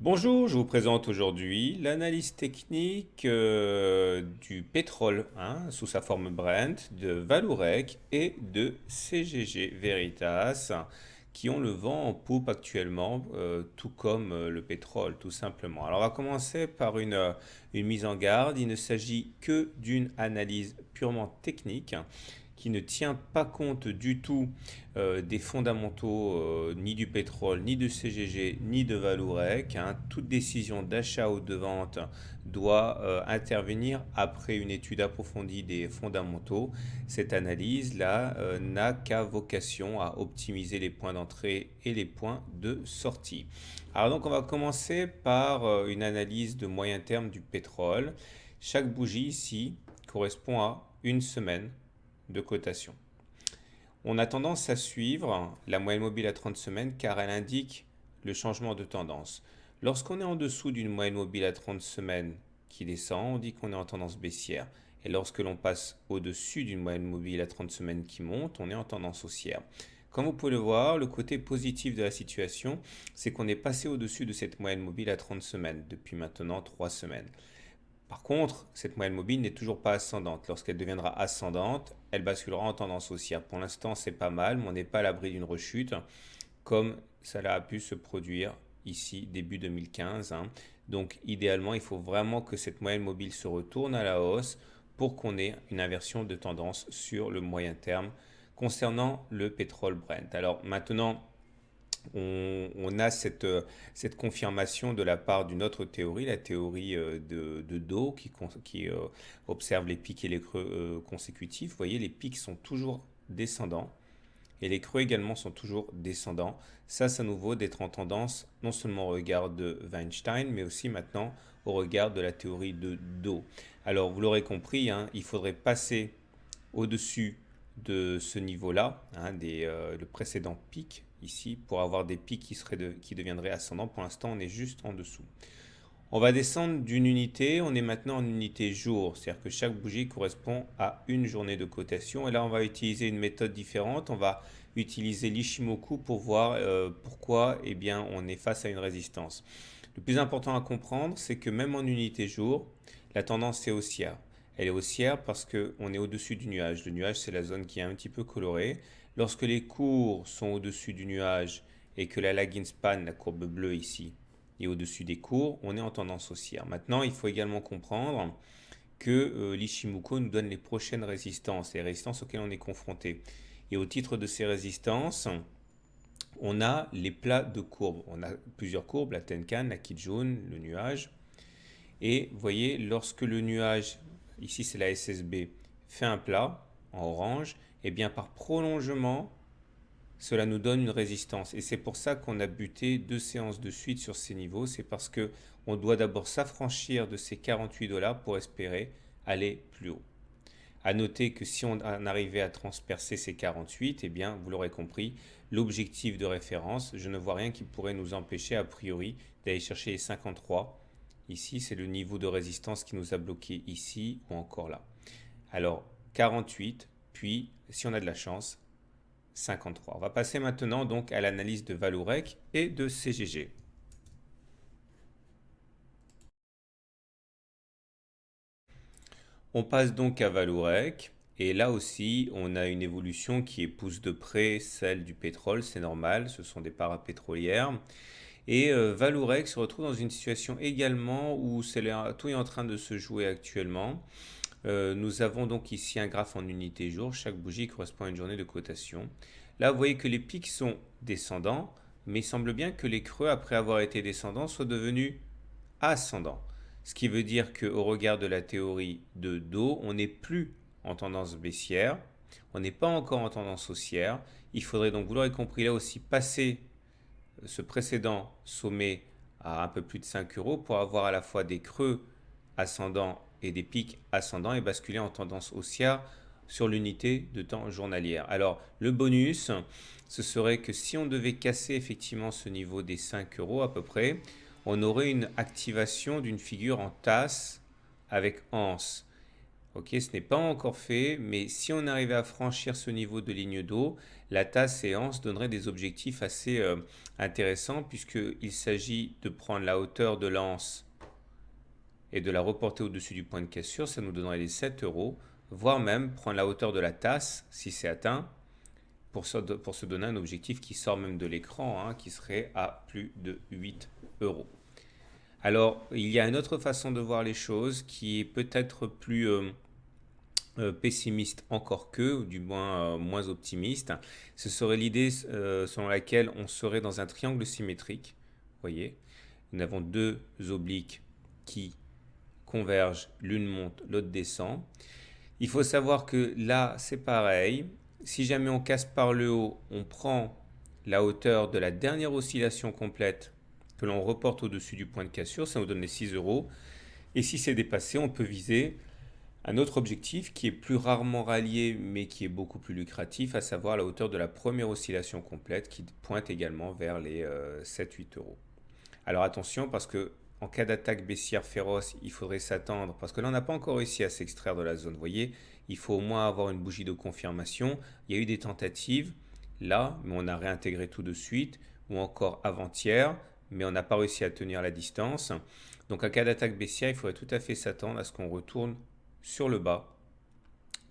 Bonjour, je vous présente aujourd'hui l'analyse technique du pétrole sous sa forme Brent, de Valourec et de CGG Veritas qui ont le vent en poupe actuellement, tout comme le pétrole, tout simplement. Alors on va commencer par une mise en garde. Il ne s'agit que d'une analyse purement technique qui ne tient pas compte du tout des fondamentaux ni du pétrole, ni de CGG, ni de Valourec. Toute décision d'achat ou de vente doit intervenir après une étude approfondie des fondamentaux. Cette analyse-là n'a qu'à vocation à optimiser les points d'entrée et les points de sortie. Alors donc on va commencer par une analyse de moyen terme du pétrole. Chaque bougie ici correspond à une semaine de cotation. On a tendance à suivre la moyenne mobile à 30 semaines car elle indique le changement de tendance. Lorsqu'on est en dessous d'une moyenne mobile à 30 semaines qui descend, on dit qu'on est en tendance baissière. Et lorsque l'on passe au-dessus d'une moyenne mobile à 30 semaines qui monte, on est en tendance haussière. Comme vous pouvez le voir, le côté positif de la situation, c'est qu'on est passé au-dessus de cette moyenne mobile à 30 semaines depuis maintenant 3 semaines. Par contre, cette moyenne mobile n'est toujours pas ascendante. Lorsqu'elle deviendra ascendante, elle basculera en tendance haussière. Pour l'instant, c'est pas mal, mais on n'est pas à l'abri d'une rechute, comme ça a pu se produire ici début 2015. Donc, idéalement, il faut vraiment que cette moyenne mobile se retourne à la hausse pour qu'on ait une inversion de tendance sur le moyen terme concernant le pétrole Brent. Alors maintenant, on a cette confirmation de la part d'une autre théorie, la théorie de Do, qui observe les pics et les creux consécutifs. Vous voyez, les pics sont toujours descendants et les creux également sont toujours descendants. Ça nous vaut d'être en tendance non seulement au regard de Weinstein, mais aussi maintenant au regard de la théorie de Do. Alors, vous l'aurez compris, il faudrait passer au-dessus de ce niveau-là, le précédent pic ici, pour avoir des pics qui deviendraient ascendants. Pour l'instant, on est juste en dessous. On va descendre d'une unité, on est maintenant en unité jour, c'est-à-dire que chaque bougie correspond à une journée de cotation. Et là, on va utiliser une méthode différente. On va utiliser l'Ishimoku pour voir pourquoi on est face à une résistance. Le plus important à comprendre, c'est que même en unité jour, la tendance est haussière. Elle est haussière parce qu'on est au-dessus du nuage. Le nuage, c'est la zone qui est un petit peu colorée. Lorsque les cours sont au-dessus du nuage et que la lagging span, la courbe bleue ici, est au-dessus des cours, on est en tendance haussière. Maintenant, il faut également comprendre que l'Ishimoku nous donne les prochaines résistances, les résistances auxquelles on est confronté. Et au titre de ces résistances, on a les plats de courbes. On a plusieurs courbes, la Tenkan, la Kijun, le nuage. Et vous voyez, lorsque le nuage, ici c'est la SSB, fait un plat en orange, et bien par prolongement, cela nous donne une résistance. Et c'est pour ça qu'on a buté 2 séances de suite sur ces niveaux. C'est parce que on doit d'abord s'affranchir de ces 48 $ pour espérer aller plus haut. À noter que si on arrivait à transpercer ces 48, eh bien, vous l'aurez compris, l'objectif de référence, je ne vois rien qui pourrait nous empêcher a priori d'aller chercher les 53. Ici, c'est le niveau de résistance qui nous a bloqué ici ou encore là. Alors, 48, puis, si on a de la chance, 53. On va passer maintenant donc à l'analyse de Valourec et de CGG. On passe donc à Valourec. Et là aussi, on a une évolution qui épouse de près celle du pétrole, c'est normal, ce sont des parapétrolières. Et Valourec se retrouve dans une situation également où tout est en train de se jouer actuellement. Nous avons donc ici un graphe en unité jour. Chaque bougie correspond à une journée de cotation. Là, vous voyez que les pics sont descendants, mais il semble bien que les creux, après avoir été descendants, soient devenus ascendants. Ce qui veut dire qu'au regard de la théorie de Do, on n'est plus en tendance baissière, on n'est pas encore en tendance haussière. Il faudrait donc, vous l'aurez compris, là aussi passer ce précédent sommet à un peu plus de 5 € pour avoir à la fois des creux ascendants et des pics ascendants et basculer en tendance haussière sur l'unité de temps journalière. Alors le bonus, ce serait que si on devait casser effectivement ce niveau des 5 € à peu près, on aurait une activation d'une figure en tasse avec anse. Ok, ce n'est pas encore fait, mais si on arrivait à franchir ce niveau de ligne d'eau, la tasse séance donnerait des objectifs assez intéressants puisqu'il s'agit de prendre la hauteur de l'anse et de la reporter au-dessus du point de cassure, ça nous donnerait les 7 euros, voire même prendre la hauteur de la tasse si c'est atteint pour se donner un objectif qui sort même de l'écran, hein, qui serait à plus de 8 euros. Alors, il y a une autre façon de voir les choses qui est peut-être plus pessimiste encore que, ou du moins moins optimiste. Ce serait l'idée selon laquelle on serait dans un triangle symétrique. Vous voyez, nous avons deux obliques qui convergent, l'une monte, l'autre descend. Il faut savoir que là, c'est pareil. Si jamais on casse par le haut, on prend la hauteur de la dernière oscillation complète que l'on reporte au-dessus du point de cassure, ça nous donne les 6 euros. Et si c'est dépassé, on peut viser un autre objectif qui est plus rarement rallié mais qui est beaucoup plus lucratif, à savoir la hauteur de la première oscillation complète qui pointe également vers les 7-8 euros. Alors attention parce que en cas d'attaque baissière féroce, il faudrait s'attendre, parce que là on n'a pas encore réussi à s'extraire de la zone. Vous voyez, il faut au moins avoir une bougie de confirmation. Il y a eu des tentatives là, mais on a réintégré tout de suite, ou encore avant-hier, mais on n'a pas réussi à tenir la distance. Donc en cas d'attaque baissière, il faudrait tout à fait s'attendre à ce qu'on retourne sur le bas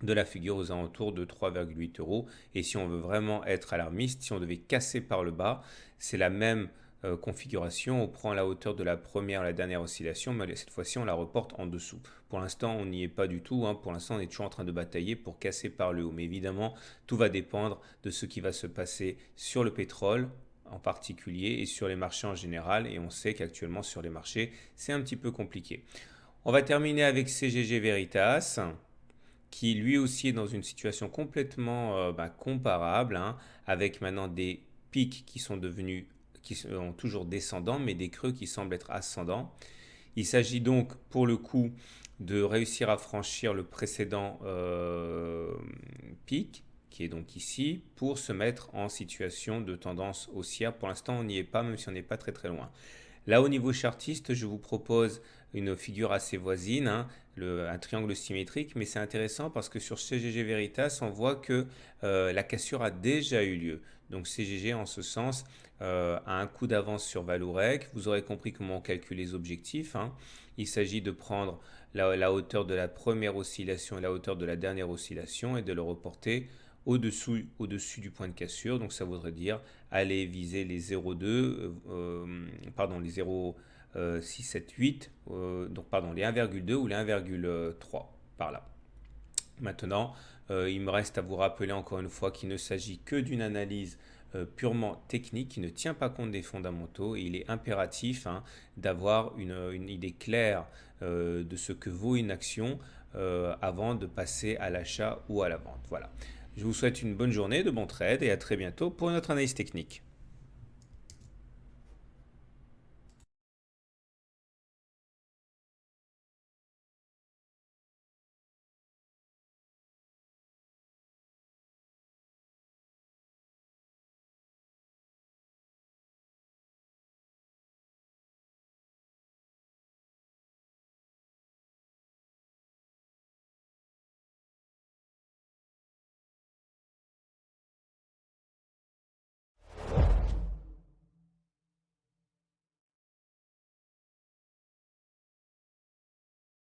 de la figure aux alentours de 3,8 euros. Et si on veut vraiment être alarmiste, si on devait casser par le bas, c'est la même configuration. On prend la hauteur de la première, la dernière oscillation, mais cette fois-ci on la reporte en dessous. Pour l'instant, on n'y est pas du tout. Hein. Pour l'instant, on est toujours en train de batailler pour casser par le haut. Mais évidemment, tout va dépendre de ce qui va se passer sur le pétrole en particulier et sur les marchés en général. Et on sait qu'actuellement sur les marchés, c'est un petit peu compliqué. On va terminer avec CGG Veritas, qui lui aussi est dans une situation complètement comparable, hein, avec maintenant des pics qui sont devenus, qui sont toujours descendants, mais des creux qui semblent être ascendants. Il s'agit donc pour le coup de réussir à franchir le précédent pic, qui est donc ici, pour se mettre en situation de tendance haussière. Pour l'instant, on n'y est pas, même si on n'est pas très très loin. Là, au niveau chartiste, je vous propose une figure assez voisine, hein, un triangle symétrique, mais c'est intéressant parce que sur CGG Veritas, on voit que la cassure a déjà eu lieu. Donc CGG, en ce sens, a un coup d'avance sur Vallourec. Vous aurez compris comment on calcule les objectifs. Hein. Il s'agit de prendre la hauteur de la première oscillation et la hauteur de la dernière oscillation et de le reporter au-dessus du point de cassure. Donc ça voudrait dire aller viser les 0,2, les 0,678, donc pardon, les 1,2 ou les 1,3 par là. Maintenant, il me reste à vous rappeler encore une fois qu'il ne s'agit que d'une analyse purement technique qui ne tient pas compte des fondamentaux et il est impératif d'avoir une idée claire de ce que vaut une action avant de passer à l'achat ou à la vente. Voilà. Je vous souhaite une bonne journée, de bons trades et à très bientôt pour une autre analyse technique.